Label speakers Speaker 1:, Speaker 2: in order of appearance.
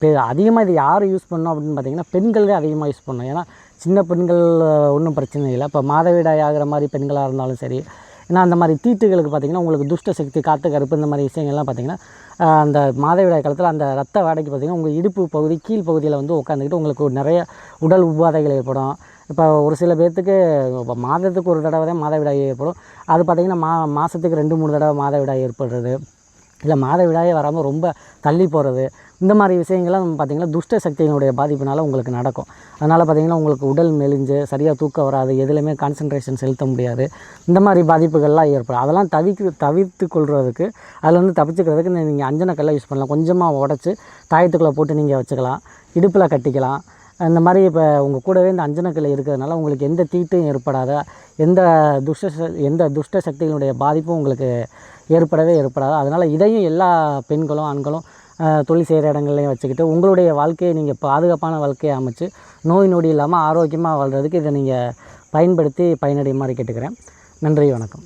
Speaker 1: அதிகமாக இது யார் யூஸ் பண்ணணும் அப்படின்னு பார்த்தீங்கன்னா, பெண்கள் தான் அதிகமாக யூஸ் பண்ணணும். ஏன்னா சின்ன பெண்கள் ஒன்றும் பிரச்சனை இல்லை. இப்போ மாதவிடாய் ஆகிற மாதிரி பெண்களாக இருந்தாலும் சரி, ஏன்னா அந்த மாதிரி தீட்டுகளுக்கு பார்த்திங்கன்னா உங்களுக்கு துஷ்ட சக்தி, காற்று கருப்பு இந்த மாதிரி விஷயங்கள்லாம் பார்த்திங்கன்னா அந்த மாதவிடாய் காலத்தில் அந்த ரத்த வாடைக்கு பார்த்திங்கன்னா உங்கள் இடுப்பு பகுதி கீழ் பகுதியில் வந்து உட்காந்துக்கிட்டு உங்களுக்கு நிறைய உடல் உபாதைகள் ஏற்படும். இப்போ ஒரு சில பேர்த்துக்கு இப்போ மாதத்துக்கு ஒரு தடவை தான் மாதவிடாய் ஏற்படும். அது பார்த்திங்கன்னா மாதத்துக்கு 2-3 தடவை மாதவிடாய் ஏற்படுறது, இல்லை மாதவிடாயே வராமல் ரொம்ப தள்ளி போகிறது, இந்த மாதிரி விஷயங்கள்லாம் பார்த்திங்கன்னா துஷ்ட சக்தியினுடைய பாதிப்பினால் உங்களுக்கு நடக்கும். அதனால் பார்த்திங்கன்னா உங்களுக்கு உடல் மெலிஞ்சு சரியாக தூக்கம் வராது, எதுலையுமே கான்சன்ட்ரேஷன் செலுத்த முடியாது, இந்த மாதிரி பாதிப்புகள்லாம் ஏற்படும். அதெல்லாம் தவிர்த்து கொள்வதுக்கு, அதில் வந்து தப்பிச்சுக்கிறதுக்கு நீங்கள் அஞ்சனக்கல்லை யூஸ் பண்ணலாம். கொஞ்சமாக உடச்சி தாயத்துக்குள்ளே போட்டு நீங்கள் வச்சுக்கலாம், இடுப்பில் கட்டிக்கலாம். இந்த மாதிரி இப்போ உங்கள் கூடவே இந்த அஞ்சனக்கல் இருக்கிறதுனால உங்களுக்கு எந்த தீட்டும் ஏற்படாத, எந்த துஷ்ட சக்திகளுடைய பாதிப்பும் உங்களுக்கு ஏற்படாது. அதனால் இதையும் எல்லா பெண்களும் ஆண்களும் தொழில் செய்கிற இடங்கள்லையும் வச்சுக்கிட்டு உங்களுடைய வாழ்க்கையை நீங்கள் பாதுகாப்பான வாழ்க்கையை அமைச்சு நோய் நொடி இல்லாமல் ஆரோக்கியமாக வாழ்கிறதுக்கு இதை நீங்கள் பயன்படுத்தி பயனடையுமாறு கேட்டுக்கிறேன். நன்றி, வணக்கம்.